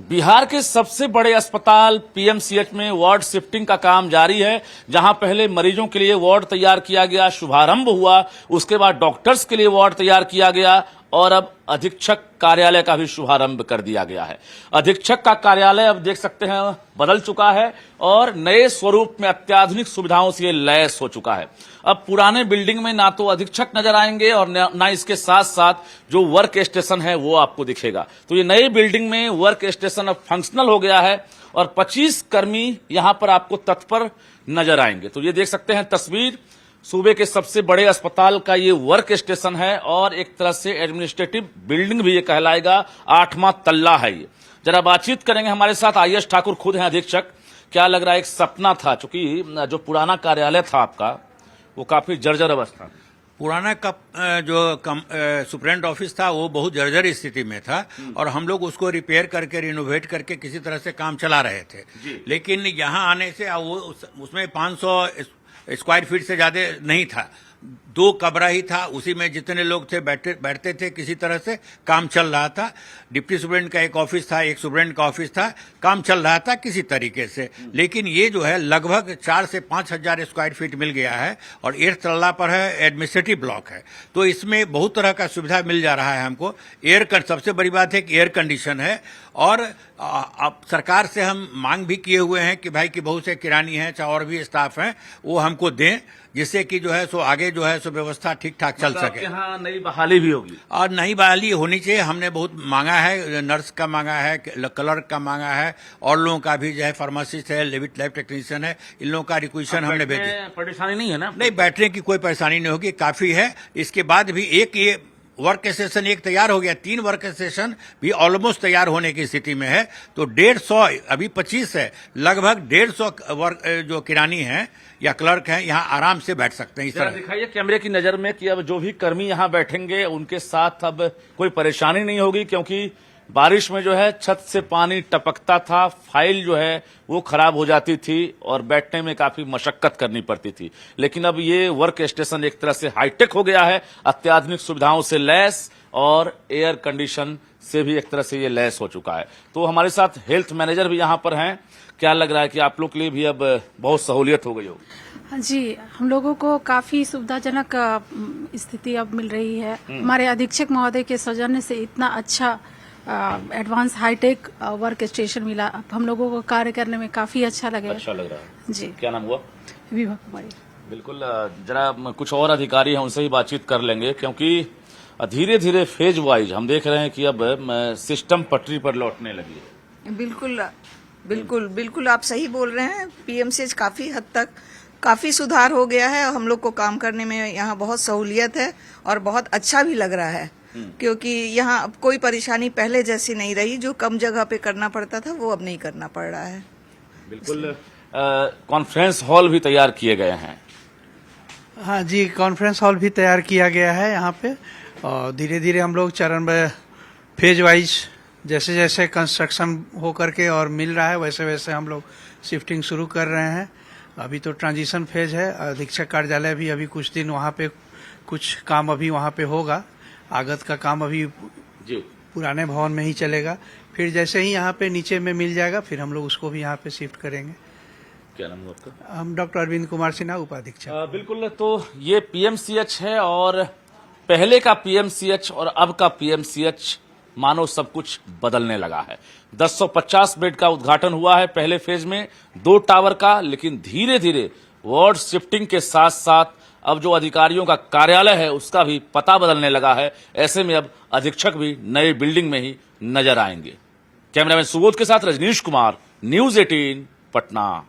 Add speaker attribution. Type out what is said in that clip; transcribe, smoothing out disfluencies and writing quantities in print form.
Speaker 1: बिहार के सबसे बड़े अस्पताल पीएमसीएच में वार्ड शिफ्टिंग का काम जारी है। जहां पहले मरीजों के लिए वार्ड तैयार किया गया, शुभारंभ हुआ, उसके बाद डॉक्टर्स के लिए वार्ड तैयार किया गया और अब अधीक्षक कार्यालय का भी शुभारंभ कर दिया गया है। अधीक्षक का कार्यालय अब देख सकते हैं बदल चुका है और नए स्वरूप में अत्याधुनिक सुविधाओं से लैस हो चुका है। अब पुराने बिल्डिंग में ना तो अधीक्षक नजर आएंगे और ना इसके साथ साथ जो वर्क स्टेशन है वो आपको दिखेगा। तो ये नई बिल्डिंग में वर्क स्टेशन अब फंक्शनल हो गया है और 25 कर्मी यहां पर आपको तत्पर नजर आएंगे। तो ये देख सकते हैं तस्वीर, सूबे के सबसे बड़े अस्पताल का ये वर्क स्टेशन है और एक तरह से एडमिनिस्ट्रेटिव बिल्डिंग भी ये कहलाएगा। 8वां तल्ला है ये। जरा बातचीत करेंगे हमारे साथ आईएस ठाकुर, खुद हैं अधीक्षक। क्या लग रहा है, एक सपना था, चूंकि जो पुराना कार्यालय था आपका वो काफी जर्जर अवस्था में,
Speaker 2: पुराना सुप्रेंट ऑफिस था वो बहुत जर्जर स्थिति में था और हम लोग उसको रिपेयर करके रिनोवेट करके किसी तरह से काम चला रहे थे। लेकिन यहाँ आने से वो उसमें 500 स्क्वायर फीट से ज्यादा नहीं था, 2 कमरा ही था, उसी में जितने लोग थे बैठते थे, किसी तरह से काम चल रहा था। डिप्टी सुप्रेंट का एक ऑफिस था, एक सुप्रेंट का ऑफिस था, काम चल रहा था किसी तरीके से। लेकिन ये जो है लगभग 4 से 5 हजार स्क्वायर फीट मिल गया है और 8 तल्ला पर है, एडमिनिस्ट्रेटिव ब्लॉक है, तो इसमें बहुत तरह का सुविधा मिल जा रहा है हमको। सबसे बड़ी बात है कि एयर कंडीशन है और अब सरकार से हम मांग भी किए हुए हैं कि भाई कि बहुत से किरानी हैं चाहे और भी स्टाफ हैं वो हमको दें, जिससे कि जो है सो आगे जो है सो व्यवस्था ठीक ठाक चल सके।
Speaker 1: यहाँ नई बहाली भी होगी
Speaker 2: और नई बहाली होनी चाहिए। हमने बहुत मांगा है, नर्स का मांगा है, क्लर्क का मांगा है और लोगों का भी जो है, फार्मासिस्ट है, लैब टेक्नीशियन है, इन लोगों का रिक्वेशन हमने भेजी।
Speaker 1: परेशानी नहीं है ना?
Speaker 2: नहीं, बैठने की कोई परेशानी नहीं होगी, काफी है। इसके बाद भी एक ये वर्क स्टेशन एक तैयार हो गया, 3 वर्क स्टेशन भी ऑलमोस्ट तैयार होने की स्थिति में है। तो 150, अभी 25 है, लगभग 150 वर्क जो किरानी है या क्लर्क हैं यहाँ आराम से बैठ सकते हैं। इस तरह
Speaker 1: दिखाइए कैमरे की नजर में कि अब जो भी कर्मी यहाँ बैठेंगे उनके साथ अब कोई परेशानी नहीं होगी, क्योंकि बारिश में जो है छत से पानी टपकता था, फाइल जो है वो खराब हो जाती थी और बैठने में काफी मशक्कत करनी पड़ती थी। लेकिन अब ये वर्क स्टेशन एक तरह से हाईटेक हो गया है, अत्याधुनिक सुविधाओं से लैस और एयर कंडीशन से भी एक तरह से ये लैस हो चुका है। तो हमारे साथ हेल्थ मैनेजर भी यहाँ पर हैं। क्या लग रहा है कि आप लोग के लिए भी अब बहुत सहूलियत हो गई होगी?
Speaker 3: जी, हम लोगों को काफी सुविधाजनक स्थिति अब मिल रही है। हमारे अधीक्षक महोदय के सौजन्य से इतना अच्छा एडवांस हाईटेक वर्क स्टेशन मिला, अब हम लोगों को कार्य करने में काफी अच्छा लग
Speaker 1: रहा है।
Speaker 3: जी।
Speaker 1: क्या नाम हुआ?
Speaker 3: विभा कुमारी।
Speaker 1: बिल्कुल, जरा कुछ और अधिकारी हैं उनसे ही बातचीत कर लेंगे, क्योंकि धीरे धीरे फेज वाइज हम देख रहे हैं कि अब सिस्टम पटरी पर लौटने लगी है।
Speaker 4: बिल्कुल आप सही बोल रहे हैं। पीएमसीएच काफी हद तक काफी सुधार हो गया है और हम लोग को काम करने में यहाँ बहुत सहूलियत है और बहुत अच्छा भी लग रहा है, क्योंकि यहाँ अब कोई परेशानी पहले जैसी नहीं रही। जो कम जगह पे करना पड़ता था वो अब नहीं करना पड़ रहा है।
Speaker 1: बिल्कुल, कॉन्फ्रेंस हॉल भी तैयार किए गए हैं।
Speaker 5: हाँ जी, कॉन्फ्रेंस हॉल भी तैयार किया गया है यहाँ पे और धीरे धीरे हम लोग चरण में फेज वाइज जैसे जैसे कंस्ट्रक्शन हो करके और मिल रहा है वैसे वैसे हम लोग शिफ्टिंग शुरू कर रहे हैं। अभी तो ट्रांजिशन फेज है। अधीक्षक कार्यालय भी अभी कुछ दिन वहाँ पे कुछ काम अभी वहाँ पे होगा। आगत का काम अभी पुराने भवन में ही चलेगा, फिर जैसे ही यहाँ पे नीचे में मिल जाएगा फिर हम लोग उसको भी यहाँ पे शिफ्ट करेंगे।
Speaker 1: क्या नाम है आपका?
Speaker 5: हम डॉक्टर अरविंद कुमार सिन्हा, उपाधीक्षक।
Speaker 1: बिल्कुल, तो ये पीएमसीएच है और पहले का पीएमसीएच और अब का पीएमसीएच मानो सब कुछ बदलने लगा है। 1050 बेड का उद्घाटन हुआ है पहले फेज में, 2 टावर का, लेकिन धीरे धीरे वार्ड शिफ्टिंग के साथ साथ अब जो अधिकारियों का कार्यालय है उसका भी पता बदलने लगा है। ऐसे में अब अधीक्षक भी नए बिल्डिंग में ही नजर आएंगे। कैमरामैन सुबोध के साथ रजनीश कुमार, न्यूज़ 18 पटना।